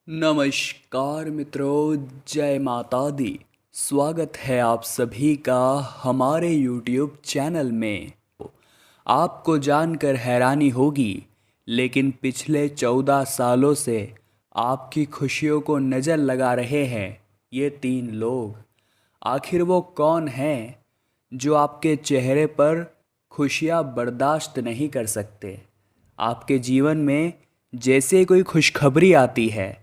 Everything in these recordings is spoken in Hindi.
नमस्कार मित्रों, जय माता दी। स्वागत है आप सभी का हमारे YouTube चैनल में। आपको जानकर हैरानी होगी, लेकिन पिछले 14 सालों से आपकी खुशियों को नज़र लगा रहे हैं ये 3 लोग। आखिर वो कौन हैं जो आपके चेहरे पर खुशियाँ बर्दाश्त नहीं कर सकते? आपके जीवन में जैसे कोई खुशखबरी आती है,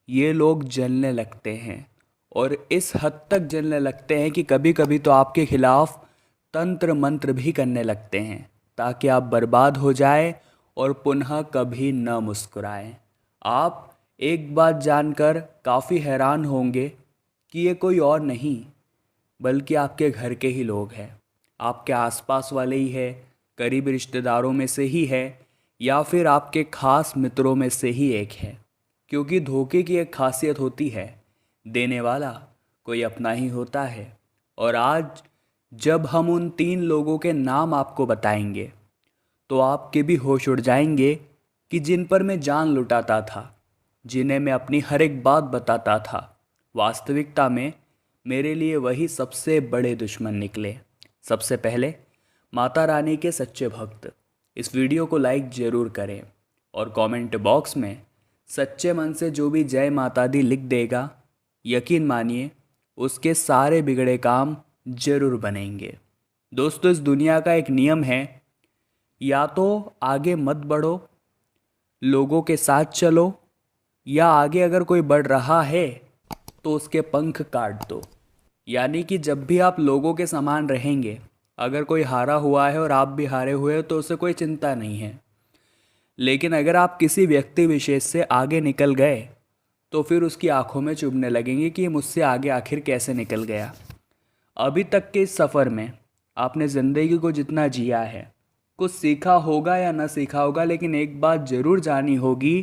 ये लोग जलने लगते हैं, और इस हद तक जलने लगते हैं कि कभी कभी तो आपके खिलाफ तंत्र मंत्र भी करने लगते हैं ताकि आप बर्बाद हो जाए और पुनः कभी न मुस्कुराएं। आप एक बात जानकर काफ़ी हैरान होंगे कि ये कोई और नहीं बल्कि आपके घर के ही लोग हैं, आपके आसपास वाले ही है, करीब रिश्तेदारों में से ही है, या फिर आपके खास मित्रों में से ही एक है। क्योंकि धोखे की एक खासियत होती है, देने वाला कोई अपना ही होता है। और आज जब हम उन 3 लोगों के नाम आपको बताएंगे, तो आपके भी होश उड़ जाएंगे कि जिन पर मैं जान लुटाता था, जिन्हें मैं अपनी हर एक बात बताता था, वास्तविकता में मेरे लिए वही सबसे बड़े दुश्मन निकले। सबसे पहले माता रानी के सच्चे भक्त। इस वीडियो को लाइक ज़रूर करें और कमेंट बॉक्स में सच्चे मन से जो भी जय माता दी लिख देगा, यकीन मानिए उसके सारे बिगड़े काम जरूर बनेंगे। दोस्तों, इस दुनिया का एक नियम है, या तो आगे मत बढ़ो, लोगों के साथ चलो, या आगे अगर कोई बढ़ रहा है तो उसके पंख काट दो। यानी कि जब भी आप लोगों के समान रहेंगे, अगर कोई हारा हुआ है और आप भी हारे हुए हो तो उसे कोई चिंता नहीं है। लेकिन अगर आप किसी व्यक्ति विशेष से आगे निकल गए तो फिर उसकी आंखों में चुभने लगेंगे कि ये मुझसे आगे आखिर कैसे निकल गया। अभी तक के इस सफ़र में आपने ज़िंदगी को जितना जिया है, कुछ सीखा होगा या ना सीखा होगा, लेकिन एक बात ज़रूर जानी होगी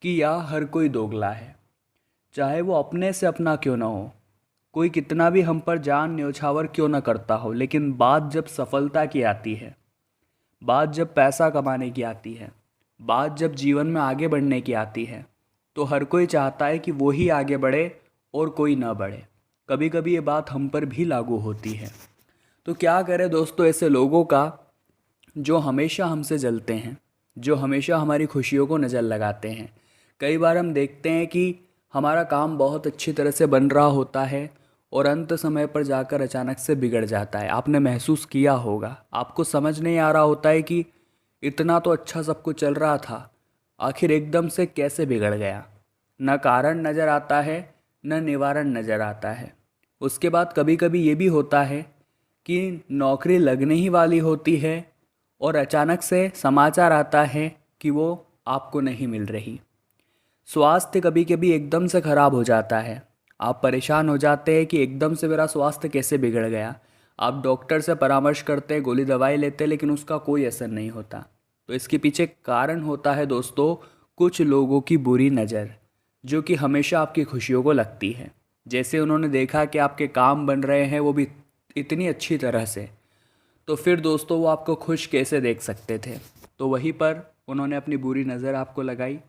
कि यह हर कोई दोगला है, चाहे वो अपने से अपना क्यों ना हो, कोई कितना भी हम पर जान न्योछावर क्यों ना करता हो। लेकिन बात जब सफलता की आती है, बात जब पैसा कमाने की आती है, बात जब जीवन में आगे बढ़ने की आती है, तो हर कोई चाहता है कि वो ही आगे बढ़े और कोई ना बढ़े। कभी कभी ये बात हम पर भी लागू होती है। तो क्या करें दोस्तों ऐसे लोगों का, जो हमेशा हमसे जलते हैं, जो हमेशा हमारी खुशियों को नज़र लगाते हैं। कई बार हम देखते हैं कि हमारा काम बहुत अच्छी तरह से बन रहा होता है और अंत समय पर जाकर अचानक से बिगड़ जाता है। आपने महसूस किया होगा, आपको समझ नहीं आ रहा होता है कि इतना तो अच्छा सब कुछ चल रहा था, आखिर एकदम से कैसे बिगड़ गया। न कारण नज़र आता है, न निवारण नज़र आता है। उसके बाद कभी कभी ये भी होता है कि नौकरी लगने ही वाली होती है और अचानक से समाचार आता है कि वो आपको नहीं मिल रही। स्वास्थ्य कभी कभी एकदम से ख़राब हो जाता है। आप परेशान हो जाते हैं कि एकदम से मेरा स्वास्थ्य कैसे बिगड़ गया। आप डॉक्टर से परामर्श करते हैं, गोली दवाई लेते हैं, लेकिन उसका कोई असर नहीं होता। तो इसके पीछे कारण होता है दोस्तों, कुछ लोगों की बुरी नज़र, जो कि हमेशा आपकी खुशियों को लगती है। जैसे उन्होंने देखा कि आपके काम बन रहे हैं, वो भी इतनी अच्छी तरह से, तो फिर दोस्तों वो आपको खुश कैसे देख सकते थे। तो वहीं पर उन्होंने अपनी बुरी नज़र आपको लगाई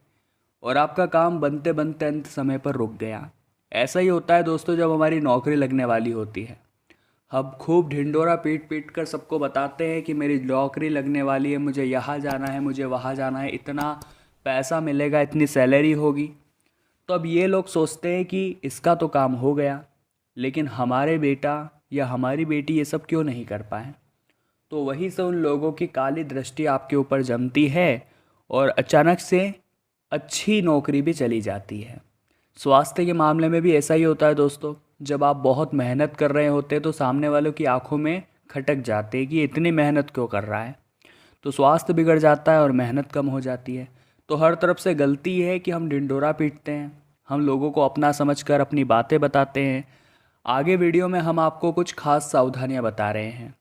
और आपका काम बनते बनते अंत समय पर रुक गया। ऐसा ही होता है दोस्तों जब हमारी नौकरी लगने वाली होती है। हम खूब ढिंडोरा पीट पीट कर सबको बताते हैं कि मेरी नौकरी लगने वाली है, मुझे यहाँ जाना है, मुझे वहाँ जाना है, इतना पैसा मिलेगा, इतनी सैलरी होगी। तो अब ये लोग सोचते हैं कि इसका तो काम हो गया, लेकिन हमारे बेटा या हमारी बेटी ये सब क्यों नहीं कर पाए। तो वहीं से उन लोगों की काली दृष्टि आपके ऊपर जमती है और अचानक से अच्छी नौकरी भी चली जाती है। स्वास्थ्य के मामले में भी ऐसा ही होता है दोस्तों। जब आप बहुत मेहनत कर रहे होते हैं तो सामने वालों की आंखों में खटक जाते हैं कि ये इतनी मेहनत क्यों कर रहा है, तो स्वास्थ्य बिगड़ जाता है और मेहनत कम हो जाती है। तो हर तरफ से गलती है कि हम ढिंढोरा पीटते हैं, हम लोगों को अपना समझकर अपनी बातें बताते हैं। आगे वीडियो में हम आपको कुछ खास सावधानियां बता रहे हैं।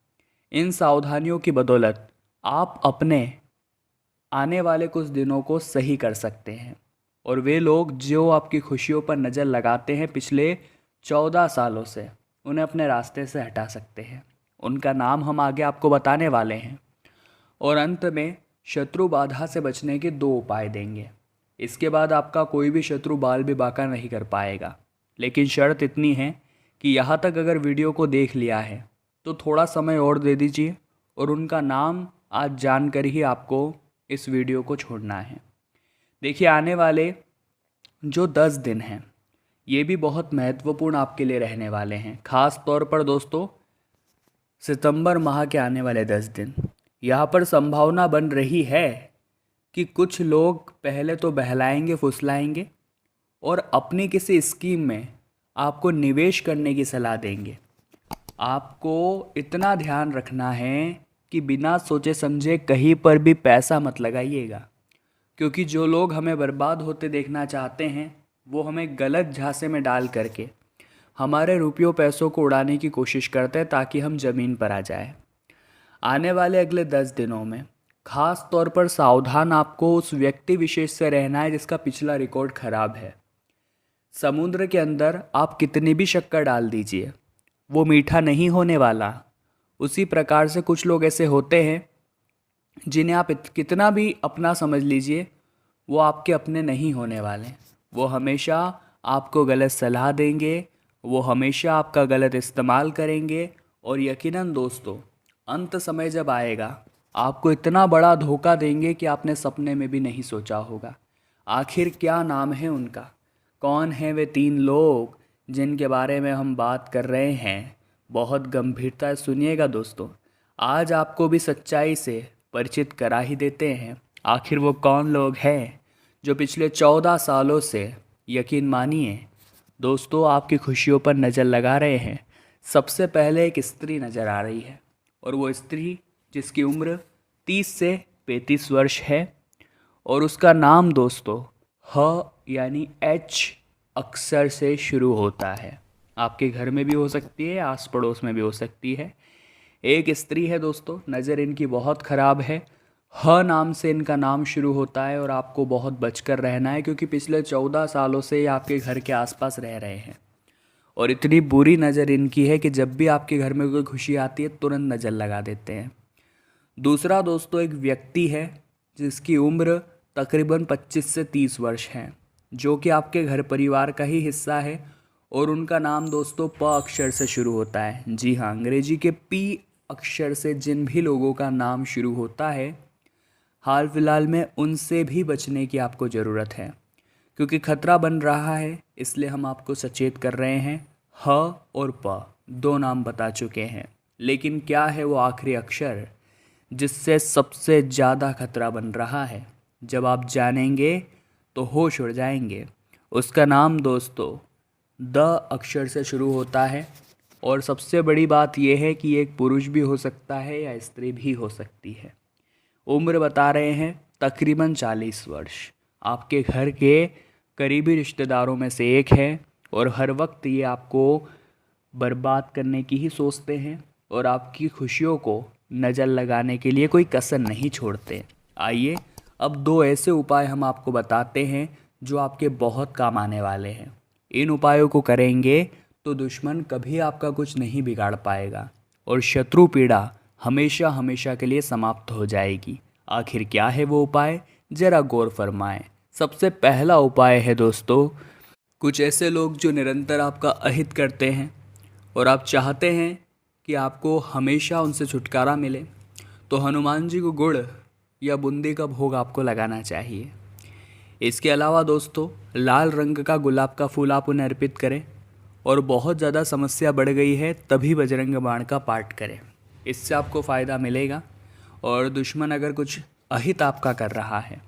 इन सावधानियों की बदौलत आप अपने आने वाले कुछ दिनों को सही कर सकते हैं, और वे लोग जो आपकी खुशियों पर नज़र लगाते हैं पिछले 14 सालों से, उन्हें अपने रास्ते से हटा सकते हैं। उनका नाम हम आगे आपको बताने वाले हैं। और अंत में शत्रु बाधा से बचने के 2 उपाय देंगे। इसके बाद आपका कोई भी शत्रु बाल भी बांका नहीं कर पाएगा। लेकिन शर्त इतनी है कि यहाँ तक अगर वीडियो को देख लिया है तो थोड़ा समय और दे दीजिए और उनका नाम आज जानकर ही आपको इस वीडियो को छोड़ना है। देखिए, आने वाले जो 10 दिन हैं ये भी बहुत महत्वपूर्ण आपके लिए रहने वाले हैं। ख़ास तौर पर दोस्तों, सितंबर माह के आने वाले 10 दिन यहाँ पर संभावना बन रही है कि कुछ लोग पहले तो बहलाएंगे फुसलाएंगे और अपनी किसी स्कीम में आपको निवेश करने की सलाह देंगे। आपको इतना ध्यान रखना है कि बिना सोचे समझे कहीं पर भी पैसा मत लगाइएगा, क्योंकि जो लोग हमें बर्बाद होते देखना चाहते हैं वो हमें गलत झांसे में डाल करके हमारे रुपयों पैसों को उड़ाने की कोशिश करते हैं ताकि हम ज़मीन पर आ जाए। आने वाले अगले 10 दिनों में ख़ास तौर पर सावधान आपको उस व्यक्ति विशेष से रहना है जिसका पिछला रिकॉर्ड ख़राब है। समुद्र के अंदर आप कितनी भी शक्कर डाल दीजिए, वो मीठा नहीं होने वाला। उसी प्रकार से कुछ लोग ऐसे होते हैं जिन्हें आप कितना भी अपना समझ लीजिए, वो आपके अपने नहीं होने वाले। वो हमेशा आपको गलत सलाह देंगे, वो हमेशा आपका गलत इस्तेमाल करेंगे और यकीनन दोस्तों, अंत समय जब आएगा आपको इतना बड़ा धोखा देंगे कि आपने सपने में भी नहीं सोचा होगा। आखिर क्या नाम है उनका? कौन है वे 3 लोग जिनके बारे में हम बात कर रहे हैं? बहुत गंभीरता से सुनिएगा दोस्तों, आज आपको भी सच्चाई से परिचित करा ही देते हैं। आखिर वो कौन लोग हैं जो पिछले 14 सालों से, यकीन मानिए दोस्तों, आपकी खुशियों पर नज़र लगा रहे हैं। सबसे पहले एक स्त्री नज़र आ रही है और वो स्त्री जिसकी उम्र 30 से 35 वर्ष है और उसका नाम दोस्तों ह यानी H अक्षर से शुरू होता है। आपके घर में भी हो सकती है, आस पड़ोस में भी हो सकती है। एक स्त्री है दोस्तों, नज़र इनकी बहुत ख़राब है। ह नाम से इनका नाम शुरू होता है और आपको बहुत बचकर रहना है, क्योंकि पिछले 14 सालों से ये आपके घर के आसपास रह रहे हैं और इतनी बुरी नज़र इनकी है कि जब भी आपके घर में कोई खुशी आती है तुरंत नज़र लगा देते हैं। दूसरा दोस्तों, एक व्यक्ति है जिसकी उम्र तकरीबन 25 से 30 वर्ष है, जो कि आपके घर परिवार का ही हिस्सा है और उनका नाम दोस्तों प अक्षर से शुरू होता है। जी हाँ, अंग्रेजी के P अक्षर से जिन भी लोगों का नाम शुरू होता है, हाल फिलहाल में उनसे भी बचने की आपको ज़रूरत है, क्योंकि खतरा बन रहा है। इसलिए हम आपको सचेत कर रहे हैं। ह और प 2 नाम बता चुके हैं, लेकिन क्या है वो आखिरी अक्षर जिससे सबसे ज़्यादा खतरा बन रहा है? जब आप जानेंगे तो होश उड़ जाएंगे। उसका नाम दोस्तों द अक्षर से शुरू होता है और सबसे बड़ी बात यह है कि एक पुरुष भी हो सकता है या स्त्री भी हो सकती है। उम्र बता रहे हैं तकरीबन 40 वर्ष। आपके घर के करीबी रिश्तेदारों में से एक है और हर वक्त ये आपको बर्बाद करने की ही सोचते हैं और आपकी खुशियों को नज़र लगाने के लिए कोई कसर नहीं छोड़ते। आइए अब 2 ऐसे उपाय हम आपको बताते हैं जो आपके बहुत काम आने वाले हैं। इन उपायों को करेंगे तो दुश्मन कभी आपका कुछ नहीं बिगाड़ पाएगा और शत्रु पीड़ा हमेशा हमेशा के लिए समाप्त हो जाएगी। आखिर क्या है वो उपाय, ज़रा गौर फरमाएं। सबसे पहला उपाय है दोस्तों, कुछ ऐसे लोग जो निरंतर आपका अहित करते हैं और आप चाहते हैं कि आपको हमेशा उनसे छुटकारा मिले, तो हनुमान जी को गुड़ या बूंदी का भोग आपको लगाना चाहिए। इसके अलावा दोस्तों, लाल रंग का गुलाब का फूल आप उन्हें अर्पित करें और बहुत ज़्यादा समस्या बढ़ गई है तभी बजरंग बाण का पाठ करें। इससे आपको फ़ायदा मिलेगा और दुश्मन अगर कुछ अहित आपका कर रहा है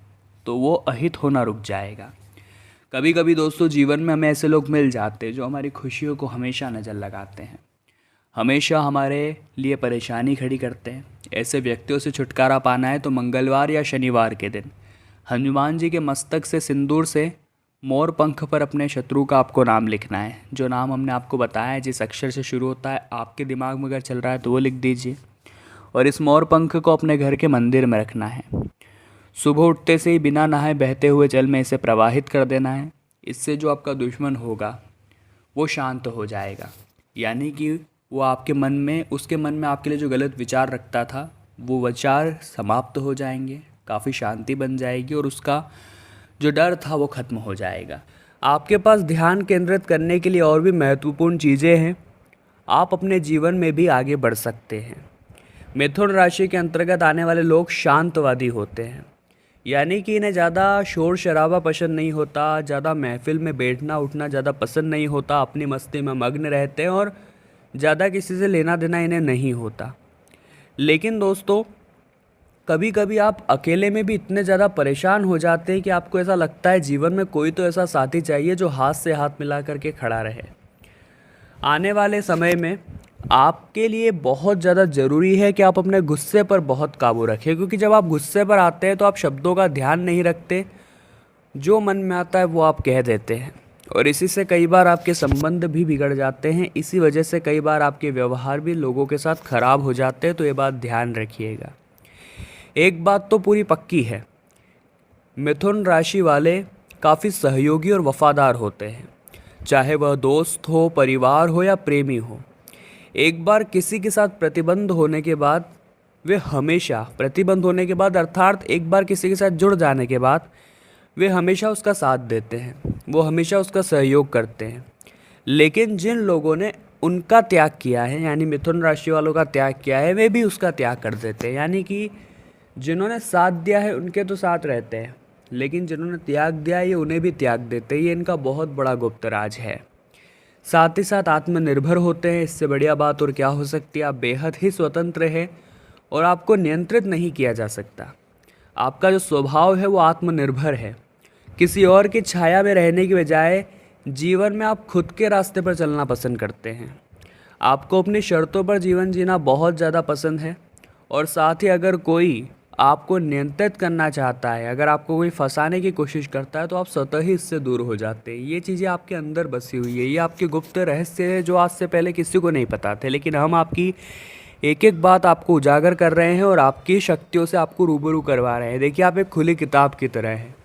तो वो अहित होना रुक जाएगा। कभी कभी दोस्तों जीवन में हमें ऐसे लोग मिल जाते हैं जो हमारी खुशियों को हमेशा नज़र लगाते हैं, हमेशा हमारे लिए परेशानी खड़ी करते हैं। ऐसे व्यक्तियों से छुटकारा पाना है तो मंगलवार या शनिवार के दिन हनुमान जी के मस्तक से सिंदूर से मोर पंख पर अपने शत्रु का आपको नाम लिखना है। जो नाम हमने आपको बताया है, जिस अक्षर से शुरू होता है, आपके दिमाग में अगर चल रहा है तो वो लिख दीजिए और इस मोर पंख को अपने घर के मंदिर में रखना है। सुबह उठते से ही बिना नहाए बहते हुए जल में इसे प्रवाहित कर देना है। इससे जो आपका दुश्मन होगा वो शांत हो जाएगा, यानी कि वो आपके मन में, उसके मन में आपके लिए जो गलत विचार रखता था वो विचार समाप्त हो जाएंगे, काफ़ी शांति बन जाएगी और उसका जो डर था वो ख़त्म हो जाएगा। आपके पास ध्यान केंद्रित करने के लिए और भी महत्वपूर्ण चीज़ें हैं। आप अपने जीवन में भी आगे बढ़ सकते हैं। मिथुन राशि के अंतर्गत आने वाले लोग शांतवादी होते हैं, यानी कि इन्हें ज़्यादा शोर शराबा पसंद नहीं होता, ज़्यादा महफिल में बैठना उठना ज़्यादा पसंद नहीं होता, अपनी मस्ती में मग्न रहते हैं और ज़्यादा किसी से लेना देना इन्हें नहीं होता। लेकिन दोस्तों, कभी कभी आप अकेले में भी इतने ज़्यादा परेशान हो जाते हैं कि आपको ऐसा लगता है जीवन में कोई तो ऐसा साथी चाहिए जो हाथ से हाथ मिला करके खड़ा रहे। आने वाले समय में आपके लिए बहुत ज़्यादा ज़रूरी है कि आप अपने गुस्से पर बहुत काबू रखें, क्योंकि जब आप गुस्से पर आते हैं तो आप शब्दों का ध्यान नहीं रखते, जो मन में आता है वो आप कह देते हैं और इसी से कई बार आपके संबंध भी बिगड़ जाते हैं। इसी वजह से कई बार आपके व्यवहार भी लोगों के साथ ख़राब हो जाते हैं, तो ये बात ध्यान रखिएगा। एक बात तो पूरी पक्की है, मिथुन राशि वाले काफ़ी सहयोगी और वफादार होते हैं, चाहे वह दोस्त हो, परिवार हो या प्रेमी हो। एक बार किसी के साथ प्रतिबंध होने के बाद वे हमेशा अर्थात एक बार किसी के साथ जुड़ जाने के बाद वे हमेशा उसका साथ देते हैं, वो हमेशा उसका सहयोग करते हैं। लेकिन जिन लोगों ने उनका त्याग किया है, यानी मिथुन राशि वालों का त्याग किया है, वे भी उसका त्याग कर देते हैं। यानी कि जिन्होंने साथ दिया है उनके तो साथ रहते हैं, लेकिन जिन्होंने त्याग दिया है ये उन्हें भी त्याग देते हैं। ये इनका बहुत बड़ा गुप्त राज है। साथ ही साथ आत्मनिर्भर होते हैं। इससे बढ़िया बात और क्या हो सकती है। आप बेहद ही स्वतंत्र हैं और आपको नियंत्रित नहीं किया जा सकता। आपका जो स्वभाव है वो आत्मनिर्भर है। किसी और की छाया में रहने की बजाय जीवन में आप खुद के रास्ते पर चलना पसंद करते हैं। आपको अपनी शर्तों पर जीवन जीना बहुत ज़्यादा पसंद है और साथ ही अगर कोई आपको नियंत्रित करना चाहता है, अगर आपको कोई फंसाने की कोशिश करता है, तो आप स्वतः ही इससे दूर हो जाते हैं। ये चीज़ें आपके अंदर बसी हुई है, ये आपके गुप्त रहस्य है जो आज से पहले किसी को नहीं पता थे, लेकिन हम आपकी एक एक बात आपको उजागर कर रहे हैं और आपकी शक्तियों से आपको रूबरू करवा रहे हैं। देखिए, आप एक खुली किताब की तरह हैं।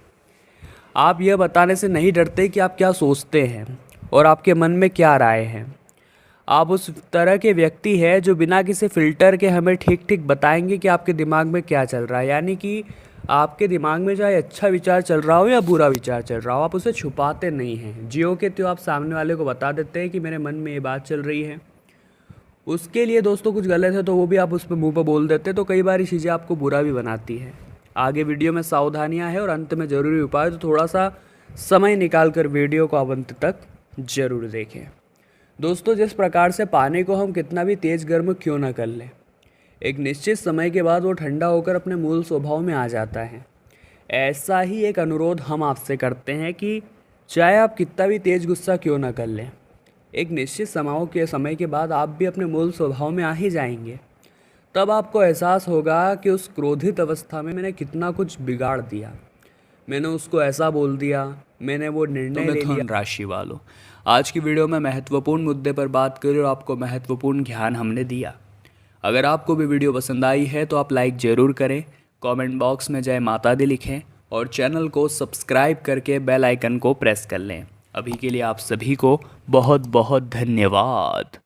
आप यह बताने से नहीं डरते कि आप क्या सोचते हैं और आपके मन में क्या राय है। आप उस तरह के व्यक्ति हैं जो बिना किसी फ़िल्टर के हमें ठीक ठीक बताएंगे कि आपके दिमाग में क्या चल रहा है। यानी कि आपके दिमाग में चाहे अच्छा विचार चल रहा हो या बुरा विचार चल रहा हो, आप उसे छुपाते नहीं हैं। जियो के त्यों आप सामने वाले को बता देते हैं कि मेरे मन में ये बात चल रही है। उसके लिए दोस्तों कुछ गलत है तो वो भी आप उस पर मुँह पर बोल देते हैं, तो कई बार ये चीज़ें आपको बुरा भी बनाती है। आगे वीडियो में सावधानियाँ हैं और अंत में ज़रूरी उपाय, तो थोड़ा सा समय निकाल कर वीडियो को आप अंत तक ज़रूर देखें। दोस्तों, जिस प्रकार से पानी को हम कितना भी तेज़ गर्म क्यों ना कर लें, एक निश्चित समय के बाद वो ठंडा होकर अपने मूल स्वभाव में आ जाता है। ऐसा ही एक अनुरोध हम आपसे करते हैं कि चाहे आप कितना भी तेज़ गुस्सा क्यों ना कर लें, एक निश्चित समय के बाद आप भी अपने मूल स्वभाव में आ ही जाएंगे। तब आपको एहसास होगा कि उस क्रोधित अवस्था में मैंने कितना कुछ बिगाड़ दिया, मैंने उसको ऐसा बोल दिया, मैंने वो निर्णय ले लिया। मिथुन राशि वालों, आज की वीडियो में महत्वपूर्ण मुद्दे पर बात करी और आपको महत्वपूर्ण ज्ञान हमने दिया। अगर आपको भी वीडियो पसंद आई है तो आप लाइक ज़रूर करें, कमेंट बॉक्स में जय माता दी लिखें और चैनल को सब्सक्राइब करके बेल आइकन को प्रेस कर लें। अभी के लिए आप सभी को बहुत बहुत धन्यवाद।